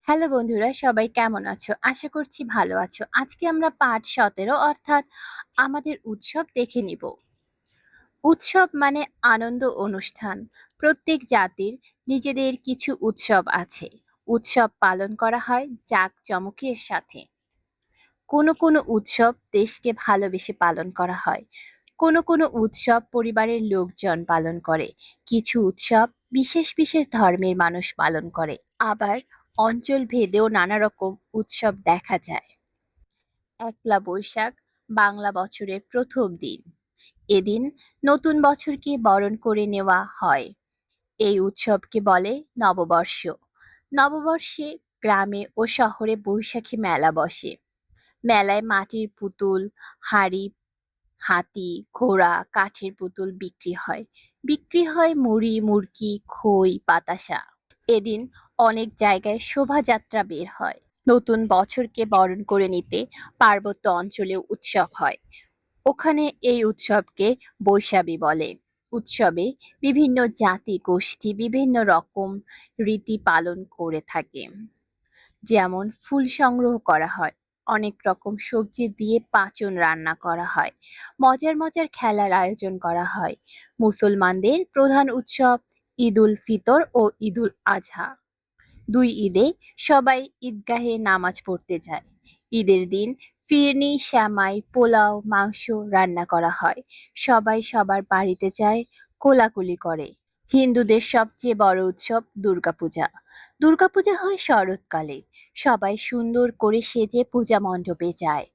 Hello বন্ধুরা, সবাই কেমন আছো? আশা করছি ভালো আছো। আজকে আমরা পাঠ ১৭ অর্থাৎ আমাদের উৎসব দেখে নিব। উৎসব মানে আনন্দ অনুষ্ঠান। প্রত্যেক জাতির নিজেদের কিছু উৎসব আছে। উৎসব পালন করা হয় জাঁকজমকের সাথে। কোনো উৎসব দেশকে ভালোবেসে পালন করা হয়। কোনো উৎসব পরিবারের লোকজন পালন করে। কিছু উৎসব বিশেষ ধর্মের মানুষ পালন করে। আবার অঞ্চল ভেদেও নানা রকম উৎসব দেখা যায়। একলা বৈশাখ বাংলা বছরের প্রথম দিন। এদিন নতুন বছরকে বরণ করে নেওয়া হয়। এই উৎসবকে বলে নববর্ষ। নববর্ষে গ্রামে ও শহরে বৈশাখী মেলা বসে। মেলায় মাটির পুতুল, হাঁড়ি, হাতি, ঘোড়া, কাঠের পুতুল বিক্রি হয় মুড়ি, মুড়কি, খই, বাতাসা। এদিন অনেক জায়গায় শোভাযাত্রা বের হয়। নতুন বছরকে বরণ করে নিতে পার্বত্য অঞ্চলে উৎসব হয়। ওখানে এই উৎসবকে বৈশাখী বলে। উৎসবে বিভিন্ন জাতি গোষ্ঠী বিভিন্ন রকম রীতি পালন করে থাকে। যেমন ফুল সংগ্রহ করা হয়, অনেক রকম সবজি দিয়ে পাঁচন রান্না করা হয়, মজার খেলার আয়োজন করা হয়। মুসলমানদের প্রধান উৎসব ঈদ উল ফিতর ও ঈদ উল আজহা। দুই ঈদে সবাই ঈদগাহে নামাজ পড়তে যায়। ঈদের দিন ফিরনি, সেমাই, পোলাও, মাংস রান্না করা হয়। সবাই সবার বাড়িতে যায়, কোলাকুলি করে। হিন্দুদের সবচেয়ে বড় উৎসব দুর্গাপূজা। দুর্গাপূজা হয় শরৎকালে। সবাই সুন্দর করে সেজে পূজা মণ্ডপে যায়।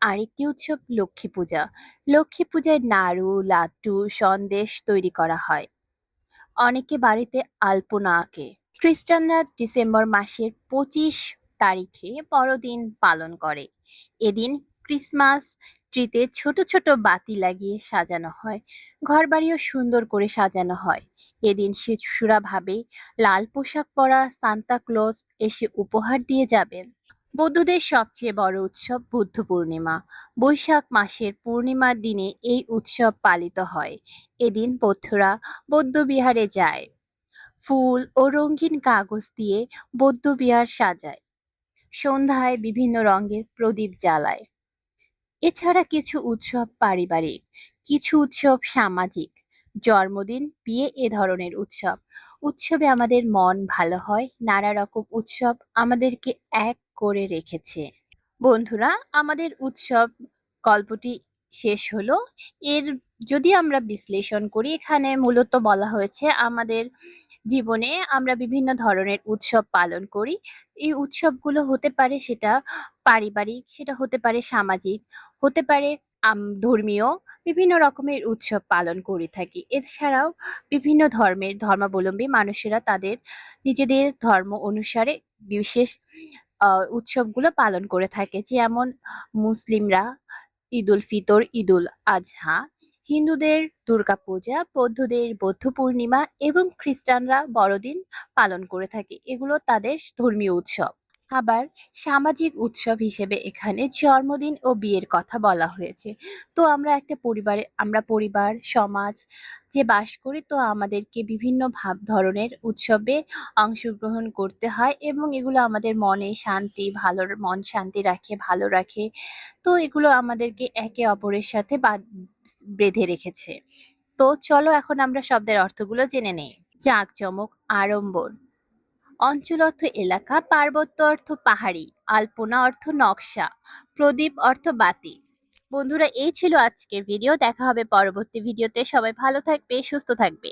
আরেকটি উৎসব লক্ষ্মী পূজা। লক্ষ্মী পূজায় নাড়ু, লাড্ডু, সন্দেশ তৈরি করা হয়। অনেকে বাড়িতে আলপনা আঁকে। খ্রিস্টানরা ডিসেম্বর মাসের ২৫ তারিখে বড়দিন পালন করে। এদিন ক্রিসমাস ট্রিতে ছোট বাতি লাগিয়ে সাজানো হয়। ঘরবাড়িও সুন্দর করে সাজানো হয়। এদিন শিশুরা ভাবে লাল পোশাক পরা সান্তা ক্লজ এসে উপহার দিয়ে যাবেন। বৌদ্ধদের সবচেয়ে বড় উৎসব বুদ্ধ পূর্ণিমা। বৈশাখ মাসের পূর্ণিমার দিনে এই উৎসব পালিত হয়। এদিন বৌদ্ধরা বৌদ্ধবিহারে যায়। ফুল ও রঙিন কাগজ দিয়ে বৌদ্ধবিহার সাজায়। সন্ধ্যায় বিভিন্ন রঙের প্রদীপ জ্বালায়। এছাড়া কিছু উৎসব পারিবারিক, কিছু উৎসব সামাজিক। জন্মদিন, বিয়ে এ ধরনের উৎসব। উৎসবে আমাদের মন ভালো হয়। নানা রকম উৎসব আমাদেরকে এক করে রেখেছে। বন্ধুরা, আমাদের উৎসব গল্পটি শেষ হলো। এর যদি আমরা বিশ্লেষণ করি, এখানে মূলত বলা হয়েছে আমাদের জীবনে আমরা বিভিন্ন ধরনের উৎসব পালন করি। এই উৎসবগুলো হতে পারে সেটা পারিবারিক, সেটা হতে পারে সামাজিক, হতে পারে ধর্মীয়। বিভিন্ন রকমের উৎসব পালন করে থাকি। এছাড়াও বিভিন্ন ধর্মাবলম্বী মানুষেরা তাদের নিজেদের ধর্ম অনুসারে বিশেষ উৎসবগুলো পালন করে থাকে। যেমন মুসলিমরা ঈদ উল ফিতর, ঈদ উল আজহা, হিন্দুদের দুর্গাপূজা, বৌদ্ধদের বৌদ্ধ পূর্ণিমা এবং খ্রিস্টানরা বড়দিন পালন করে থাকে। এগুলো তাদের ধর্মীয় উৎসব। আবার সামাজিক উৎসব হিসেবে এখানে জন্মদিন ও বিয়ের কথা বলা হয়েছে। তো আমরা পরিবার সমাজ যে বাস করি, তো আমাদেরকে বিভিন্ন ধরনের উৎসবে অংশগ্রহণ করতে হয় এবং এগুলো আমাদের মনে শান্তি, মন শান্তি রাখে, ভালো রাখে। তো এগুলো আমাদেরকে একে অপরের সাথে বেঁধে রেখেছে। তো চলো এখন আমরা শব্দের অর্থগুলো জেনে নেই। জাঁকজমক, আড়ম্বর। অঞ্চল অর্থ এলাকা, পার্বত্য অর্থ পাহাড়ি, আলপনা অর্থ নকশা, প্রদীপ অর্থ বাতি। বন্ধুরা, এই ছিল আজকের ভিডিও। দেখা হবে পরবর্তী ভিডিওতে। সবাই ভালো থাকবে, সুস্থ থাকবে।